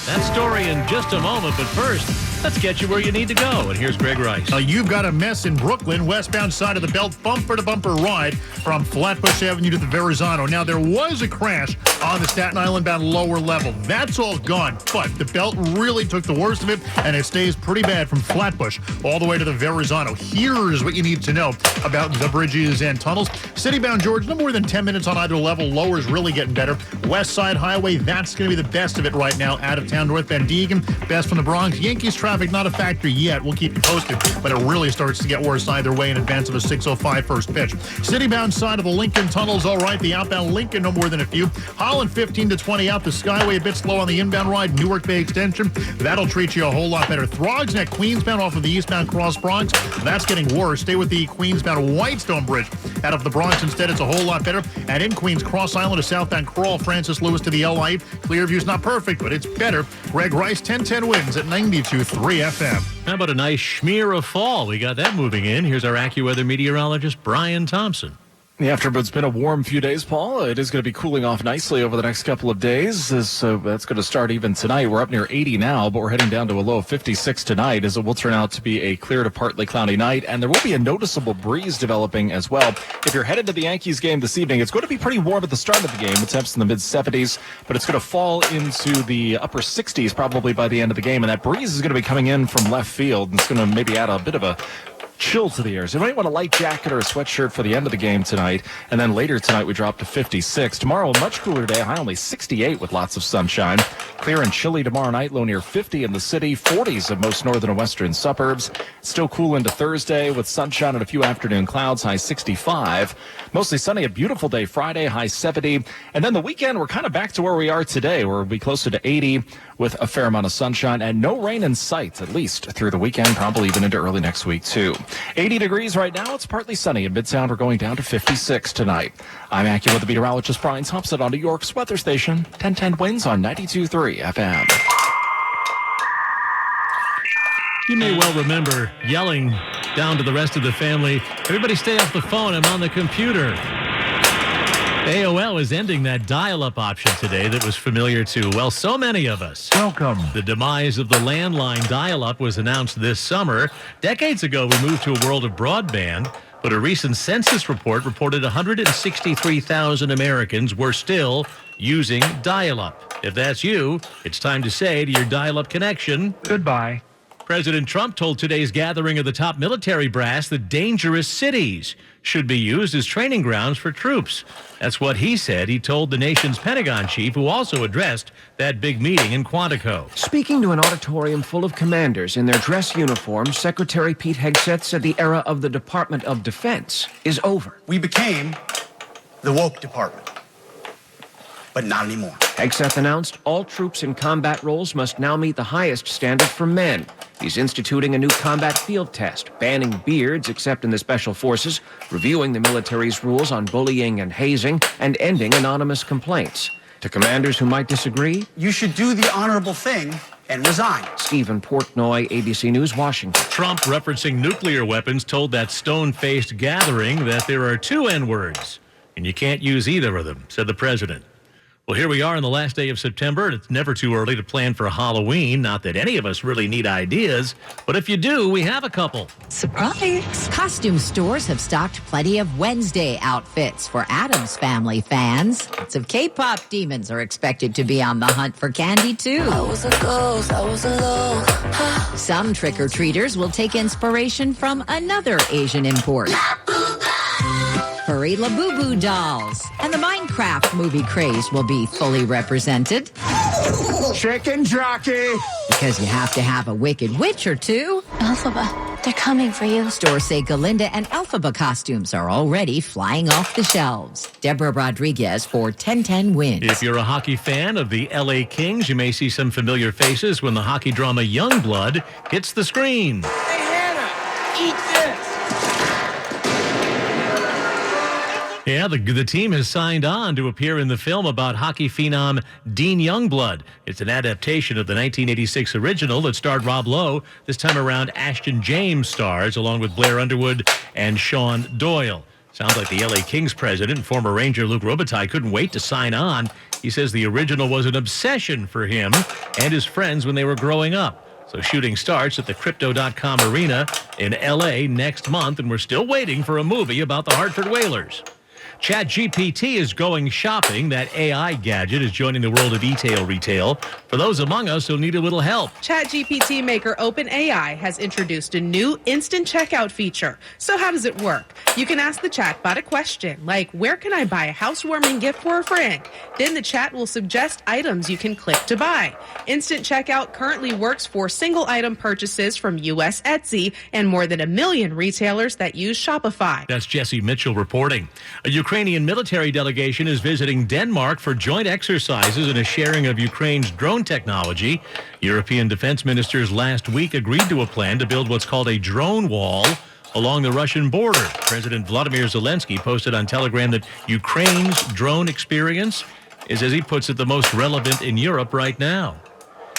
That story in just a moment, but first, let's get you where you need to go. And here's Greg Rice. You've got a mess in Brooklyn, westbound side of the belt, bumper-to-bumper ride from Flatbush Avenue to the Verrazano. Now, there was a crash on the Staten Island bound lower level. That's all gone, but the belt really took the worst of it, and it stays pretty bad from Flatbush all the way to the Verrazano. Here's what you need to know about the bridges and tunnels. City-bound George, no more than 10 minutes on either level. Lower is really getting better. West Side Highway, that's going to be the best of it right now. Out of town, North Bend, Deegan, best from the Bronx. Yankees traffic, not a factor yet. We'll keep you posted, but it really starts to get worse either way in advance of a 6:05 first pitch. City-bound side of the Lincoln Tunnel's all right. The outbound Lincoln, no more than a few. Holland, 15 to 20 out. The Skyway, a bit slow on the inbound ride. Newark Bay Extension, that'll treat you a whole lot better. Throgs Neck, Queensbound off of the eastbound Cross Bronx, that's getting worse. Stay with the Queensbound Whitestone Bridge out of the Bronx instead. It's a whole lot better. And in Queens, Cross Island to southbound Crawl, Francis Lewis to the LI. Clearview's not perfect, but it's better. Greg Rice, 1010 wins at 92.3 FM. How about a nice schmear of fall? We got that moving in. Here's our AccuWeather meteorologist, Brian Thompson. After it's been a warm few days, Paul, it is going to be cooling off nicely over the next couple of days. So that's going to start even tonight. We're up near 80 now, but we're heading down to a low of 56 tonight, as it will turn out to be a clear to partly cloudy night. And there will be a noticeable breeze developing as well. If you're headed to the Yankees game this evening, it's going to be pretty warm at the start of the game. With temps in the mid-70s, but it's going to fall into the upper 60s probably by the end of the game. And that breeze is going to be coming in from left field. And it's going to maybe add a bit of a chill to the air. So you might want a light jacket or a sweatshirt for the end of the game tonight. And then later tonight, we drop to 56. Tomorrow, a much cooler day, high only 68 with lots of sunshine. Clear and chilly tomorrow night, low near 50 in the city, 40s in most northern and western suburbs. Still cool into Thursday with sunshine and a few afternoon clouds, high 65. Mostly sunny, a beautiful day Friday, high 70. And then the weekend, we're kind of back to where we are today, where we'll be closer to 80 with a fair amount of sunshine and no rain in sight, at least through the weekend, probably even into early next week, too. 80 degrees right now. It's partly sunny in Midtown. We're going down to 56 tonight. I'm AccuWeather meteorologist Brian Thompson on New York's weather station, 1010 Winds on 92.3 FM. You may well remember yelling down to the rest of the family, everybody stay off the phone, I'm on the computer. AOL is ending that dial-up option today that was familiar to, well, so many of us. Welcome. The demise of the landline dial-up was announced this summer. Decades ago, we moved to a world of broadband, but a recent census report reported 163,000 Americans were still using dial-up. If that's you, it's time to say to your dial-up connection, Goodbye. President Trump told today's gathering of the top military brass that dangerous cities should be used as training grounds for troops. That's what he said. He told the nation's Pentagon chief, who also addressed that big meeting in Quantico. Speaking to an auditorium full of commanders in their dress uniforms, Secretary Pete Hegseth said the era of the Department of Defense is over. We became the woke department, but not anymore. Hegseth announced all troops in combat roles must now meet the highest standard for men. He's instituting a new combat field test, banning beards except in the special forces, reviewing the military's rules on bullying and hazing, and ending anonymous complaints. To commanders who might disagree, You should do the honorable thing and resign. Stephen Portnoy, ABC News, Washington. Trump, referencing nuclear weapons, told that stone-faced gathering that there are two N-words, and you can't use either of them, said the president. Well, here we are on the last day of September, and it's never too early to plan for Halloween. Not that any of us really need ideas, but if you do, we have a couple. Surprise! Costume stores have stocked plenty of Wednesday outfits for Addams Family fans. Lots of K-pop demons are expected to be on the hunt for candy, too. I was a ghost, I was alone. Some trick-or-treaters will take inspiration from another Asian import. Furry Labubu dolls. And the Minecraft movie craze will be fully represented. Chicken jockey! Because you have to have a wicked witch or two. Elphaba, they're coming for you. Stores say Galinda and Elphaba costumes are already flying off the shelves. Deborah Rodriguez for 1010 Wins. If you're a hockey fan of the LA Kings, you may see some familiar faces when the hockey drama Youngblood hits the screen. Hey, Hannah, eat this. Yeah, the team has signed on to appear in the film about hockey phenom Dean Youngblood. It's an adaptation of the 1986 original that starred Rob Lowe. This time around, Ashton James stars, along with Blair Underwood and Sean Doyle. Sounds like the LA Kings president and former Ranger Luke Robitaille couldn't wait to sign on. He says the original was an obsession for him and his friends when they were growing up. So shooting starts at the Crypto.com Arena in LA next month, and we're still waiting for a movie about the Hartford Whalers. ChatGPT is going shopping. That AI gadget is joining the world of e-tail retail for those among us who need a little help. ChatGPT maker OpenAI has introduced a new instant checkout feature. So how does it work? You can ask the chatbot a question like, where can I buy a housewarming gift for a friend? Then the chat will suggest items you can click to buy. Instant checkout currently works for single item purchases from US Etsy and more than 1 million retailers that use Shopify. That's Jesse Mitchell reporting. A Ukrainian military delegation is visiting Denmark for joint exercises and a sharing of Ukraine's drone technology. European defense ministers last week agreed to a plan to build what's called a drone wall along the Russian border. President Vladimir Zelensky posted on Telegram that Ukraine's drone experience is, as he puts it, the most relevant in Europe right now.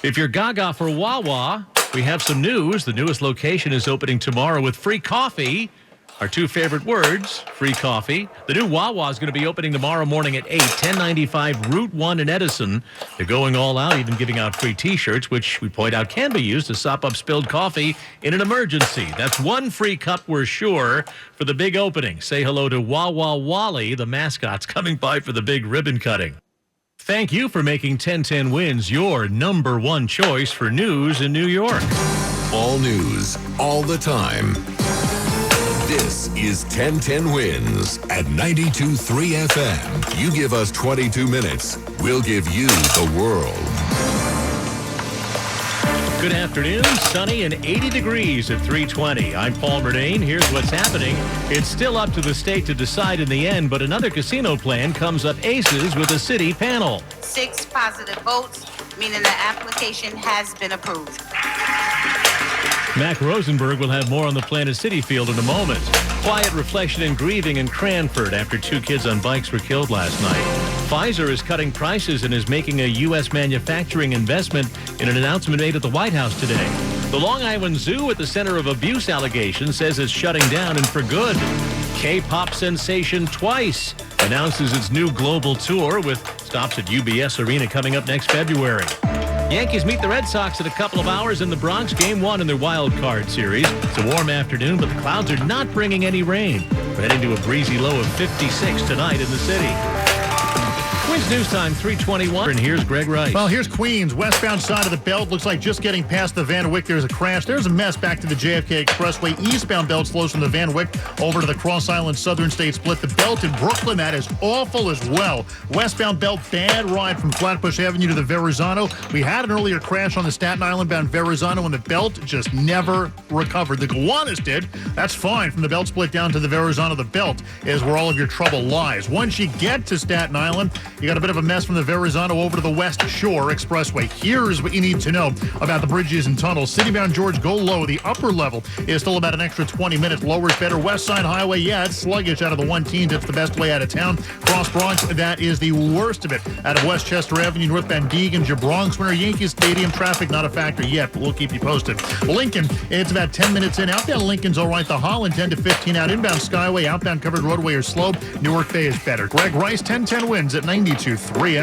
If you're gaga for Wawa, we have some news. The newest location is opening tomorrow with free coffee. Our two favorite words, free coffee. The new Wawa is going to be opening tomorrow morning at 8, 1095 Route 1 in Edison. They're going all out, even giving out free T-shirts, which we point out can be used to sop up spilled coffee in an emergency. That's one free cup, we're sure, for the big opening. Say hello to Wawa Wally, the mascot's coming by for the big ribbon cutting. Thank you for making 1010 Wins your number one choice for news in New York. All news, all the time. This is 1010 Wins at 92.3 FM. You give us 22 minutes, we'll give you the world. Good afternoon. Sunny and 80 degrees at 3:20. I'm Paul Murnane. Here's what's happening. It's still up to the state to decide in the end, but another casino plan comes up aces with a city panel. 6 positive votes, meaning the application has been approved. Mac Rosenberg will have more on the Planet City field in a moment. Quiet reflection and grieving in Cranford after 2 kids on bikes were killed last night. Pfizer is cutting prices and is making a U.S. manufacturing investment in an announcement made at the White House today. The Long Island Zoo, at the center of abuse allegations, says it's shutting down and for good. K-pop sensation Twice announces its new global tour with stops at UBS Arena coming up next February. Yankees meet the Red Sox in a couple of hours in the Bronx. Game 1 in their wild card series. It's a warm afternoon, but the clouds are not bringing any rain. We're heading to a breezy low of 56 tonight in the city. Queens News Time, 3:21. And here's Greg Rice. Well, here's Queens. Westbound side of the belt. Looks like just getting past the Van Wyck, there's a crash. There's a mess back to the JFK Expressway. Eastbound belt slows from the Van Wyck over to the Cross Island Southern State Split. The belt in Brooklyn, that is awful as well. Westbound belt, bad ride from Flatbush Avenue to the Verrazano. We had an earlier crash on the Staten Island bound Verrazano, and the belt just never recovered. The Gowanus did. That's fine. From the belt split down to the Verrazano, the belt is where all of your trouble lies. Once you get to Staten Island, you got a bit of a mess from the Verrazano over to the West Shore Expressway. Here's what you need to know about the bridges and tunnels. Citybound George, go low. The upper level is still about an extra 20 minutes. Lower's better. West Side Highway, yeah, it's sluggish out of the 110s. It's the best way out of town. Cross Bronx, that is the worst of it. Out of Westchester Avenue, northbound Deegan's, your Bronx winner. Yankee Stadium traffic, not a factor yet, but we'll keep you posted. Lincoln, it's about 10 minutes in. Outbound Lincoln's all right. The Holland, 10 to 15 out. Inbound Skyway, outbound covered roadway are slow. Newark Bay is better. Greg Rice, 1010 Wins at 92.3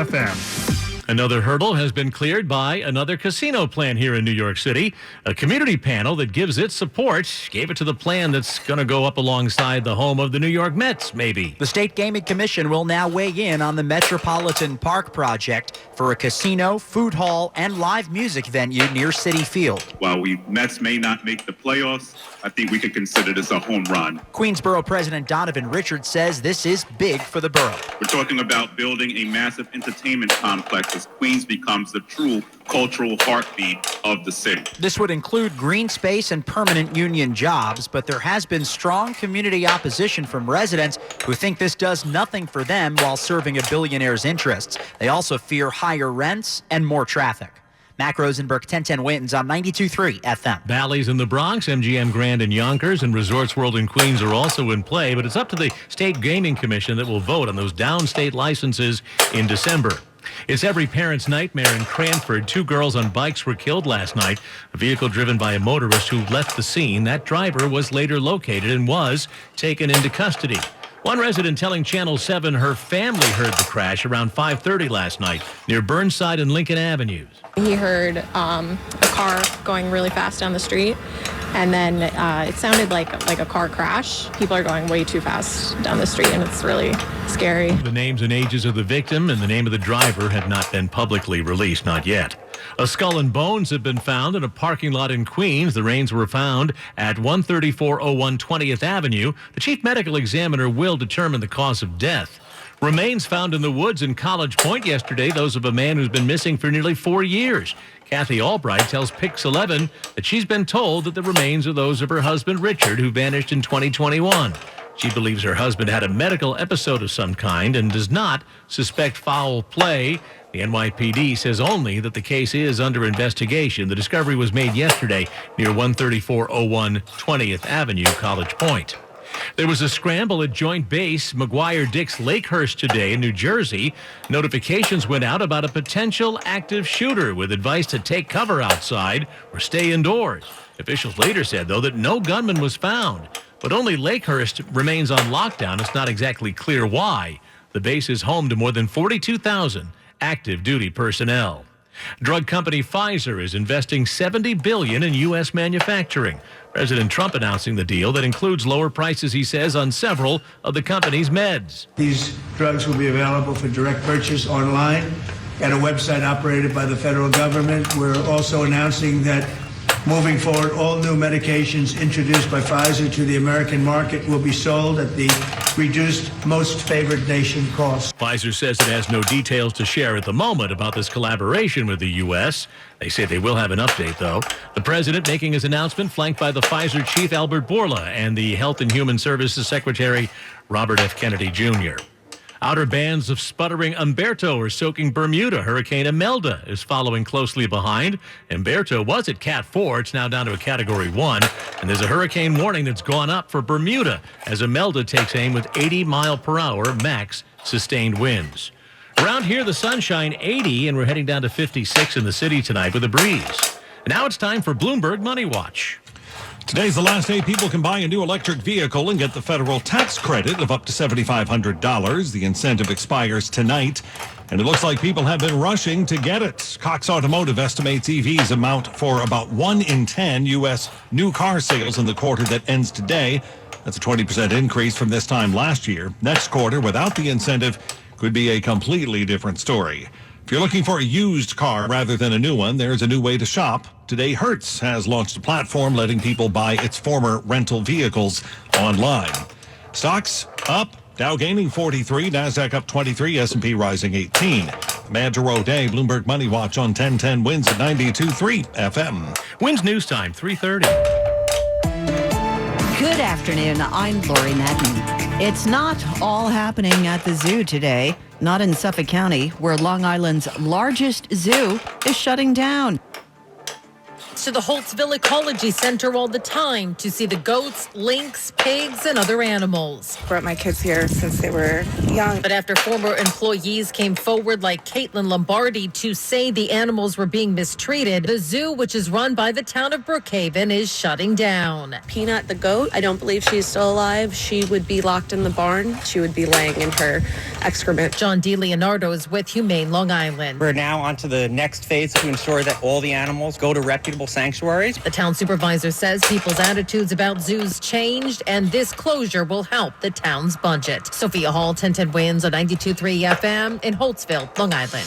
FM. Another hurdle has been cleared by another casino plan here in New York City. A community panel that gives its support gave it to the plan that's going to go up alongside the home of the New York Mets, maybe. The State Gaming Commission will now weigh in on the Metropolitan Park project for a casino, food hall, and live music venue near Citi Field. While Mets may not make the playoffs, I think we can consider this a home run. Queensboro President Donovan Richards says this is big for the borough. We're talking about building a massive entertainment complex as Queens becomes the true cultural heartbeat of the city. This would include green space and permanent union jobs, but there has been strong community opposition from residents who think this does nothing for them while serving a billionaire's interests. They also fear higher rents and more traffic. Mac Rosenberg, 1010 Wins on 92.3 FM. Bally's in the Bronx, MGM Grand in Yonkers, and Resorts World in Queens are also in play, but it's up to the State Gaming Commission that will vote on those downstate licenses in December. It's every parent's nightmare in Cranford. 2 girls on bikes were killed last night. A vehicle driven by a motorist who left the scene. That driver was later located and was taken into custody. One resident telling Channel 7 her family heard the crash around 5:30 last night near Burnside and Lincoln Avenues. He heard a car going really fast down the street, and then it sounded like a car crash. People are going way too fast down the street, and it's really scary. The names and ages of the victim and the name of the driver have not been publicly released, not yet. A skull and bones have been found in a parking lot in Queens. The remains were found at 13401 20th Avenue. The chief medical examiner will determine the cause of death. Remains found in the woods in College Point yesterday, those of a man who's been missing for nearly 4 years. Kathy Albright tells Pix 11 that she's been told that the remains are those of her husband, Richard, who vanished in 2021. She believes her husband had a medical episode of some kind and does not suspect foul play. The NYPD says only that the case is under investigation. The discovery was made yesterday near 13401 20th Avenue, College Point. There was a scramble at Joint Base McGuire-Dix Lakehurst today in New Jersey. Notifications went out about a potential active shooter with advice to take cover outside or stay indoors. Officials later said, though, that no gunman was found. But only Lakehurst remains on lockdown. It's not exactly clear why. The base is home to more than 42,000 active duty personnel. Drug company Pfizer is investing $70 billion in U.S. manufacturing. President Trump announcing the deal that includes lower prices, he says, on several of the company's meds. These drugs will be available for direct purchase online at a website operated by the federal government. We're also announcing that moving forward, all new medications introduced by Pfizer to the American market will be sold at the reduced most favored nation cost. Pfizer says it has no details to share at the moment about this collaboration with the U.S. They say they will have an update, though. The president making his announcement flanked by the Pfizer chief, Albert Bourla, and the Health and Human Services Secretary, Robert F. Kennedy Jr. Outer bands of sputtering Umberto are soaking Bermuda. Hurricane Imelda is following closely behind. Umberto was at Cat 4. It's now down to a Category 1. And there's a hurricane warning that's gone up for Bermuda as Imelda takes aim with 80-mile-per-hour max sustained winds. Around here, the sunshine 80, and we're heading down to 56 in the city tonight with a breeze. And now it's time for Bloomberg Money Watch. Today's the last day people can buy a new electric vehicle and get the federal tax credit of up to $7,500. The incentive expires tonight, and it looks like people have been rushing to get it. Cox Automotive estimates EVs amount for about 1 in 10 U.S. new car sales in the quarter that ends today. That's a 20% increase from this time last year. Next quarter, without the incentive, could be a completely different story. If you're looking for a used car rather than a new one, there's a new way to shop. Today, Hertz has launched a platform letting people buy its former rental vehicles online. Stocks up, Dow gaining 43, NASDAQ up 23, S&P rising 18. Mad to Day, Bloomberg Money Watch on 1010 Wins at 92.3 FM. Wins News Time, 3:30. Good afternoon. I'm Lori Madden. It's not all happening at the zoo today. Not in Suffolk County, where Long Island's largest zoo is shutting down. To the Holtzville Ecology Center all the time to see the goats, lynx, pigs, and other animals. Brought my kids here since they were young. But after former employees came forward like Caitlin Lombardi to say the animals were being mistreated, the zoo, which is run by the town of Brookhaven, is shutting down. Peanut, the goat, I don't believe she's still alive. She would be locked in the barn. She would be laying in her excrement. John DiLeonardo is with Humane Long Island. We're now on to the next phase to ensure that all the animals go to reputable sanctuaries. The town supervisor says people's attitudes about zoos changed, and this closure will help the town's budget. Sophia Hall, 1010 Wins on 92.3 FM in Holtzville, Long Island.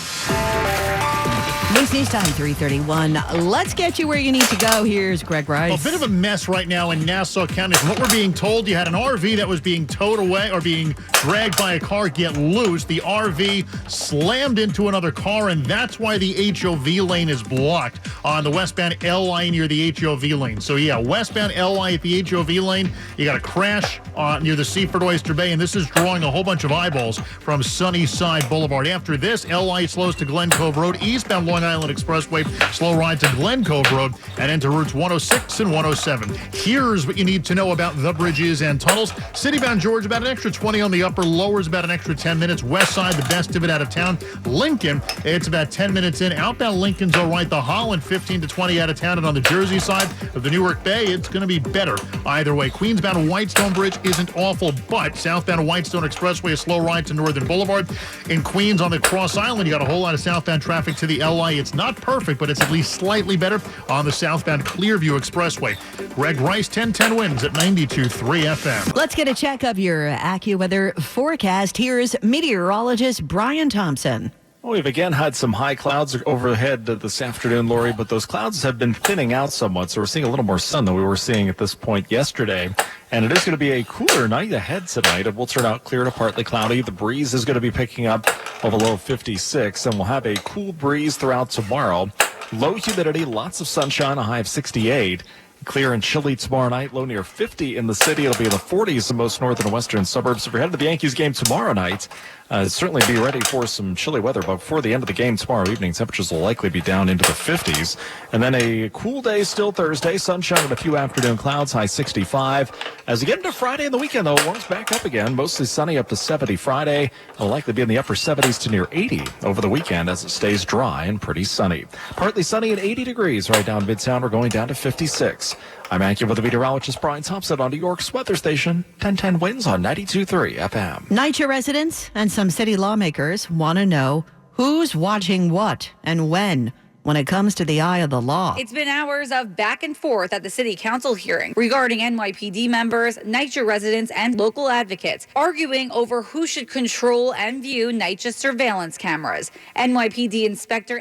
News Time 3:31. Let's get you where you need to go. Here's Greg Rice. A bit of a mess right now in Nassau County. From what we're being told, you had an RV that was being towed away or being dragged by a car get loose. The RV slammed into another car, and that's why the HOV lane is blocked on the westbound LI near the HOV lane. So, yeah, westbound LI at the HOV lane, you got a crash near the Seaford Oyster Bay, and this is drawing a whole bunch of eyeballs from Sunnyside Boulevard. After this, LI slows to Glen Cove Road. Eastbound Long Island Expressway. Slow ride to Glen Cove Road and into routes 106 and 107. Here's what you need to know about the bridges and tunnels. Citybound George, about an extra 20 on the upper. Lowers about an extra 10 minutes. West side, the best of it out of town. Lincoln, it's about 10 minutes in. Outbound Lincoln's all right. The Holland, 15 to 20 out of town. And on the Jersey side of the Newark Bay, it's going to be better either way. Queensbound Whitestone Bridge isn't awful, but southbound Whitestone Expressway, a slow ride to Northern Boulevard. In Queens on the Cross Island, you got a whole lot of southbound traffic to the LI. It's not perfect, but it's at least slightly better on the southbound Clearview Expressway. Greg Rice, 1010 wins at 92.3 FM. Let's get a check of your AccuWeather forecast. Here's meteorologist Brian Thompson. Well, we've again had some high clouds overhead this afternoon, Lori, but those clouds have been thinning out somewhat, so we're seeing a little more sun than we were seeing at this point yesterday. And it is going to be a cooler night ahead tonight. It will turn out clear to partly cloudy. The breeze is going to be picking up of a low of 56, and we'll have a cool breeze throughout tomorrow. Low humidity, lots of sunshine, a high of 68. Clear and chilly tomorrow night, low near 50 in the city. It'll be in the 40s in most northern and western suburbs. If you're headed to the Yankees game tomorrow night, certainly be ready for some chilly weather. But before the end of the game tomorrow evening, temperatures will likely be down into the 50s. And then a cool day still Thursday, sunshine and a few afternoon clouds, high 65. As we get into Friday and the weekend, though, it warms back up again. Mostly sunny up to 70 Friday. It'll likely be in the upper 70s to near 80 over the weekend as it stays dry and pretty sunny. Partly sunny at 80 degrees right down Midtown. We're going down to 56. I'm AccuWeather meteorologist Brian Thompson on New York's weather station. 1010 wins on 92.3 FM. NYCHA residents and some city lawmakers want to know who's watching what and when it comes to the eye of the law. It's been hours of back and forth at the city council hearing regarding NYPD members, NYCHA residents, and local advocates arguing over who should control and view NYCHA surveillance cameras. NYPD Inspector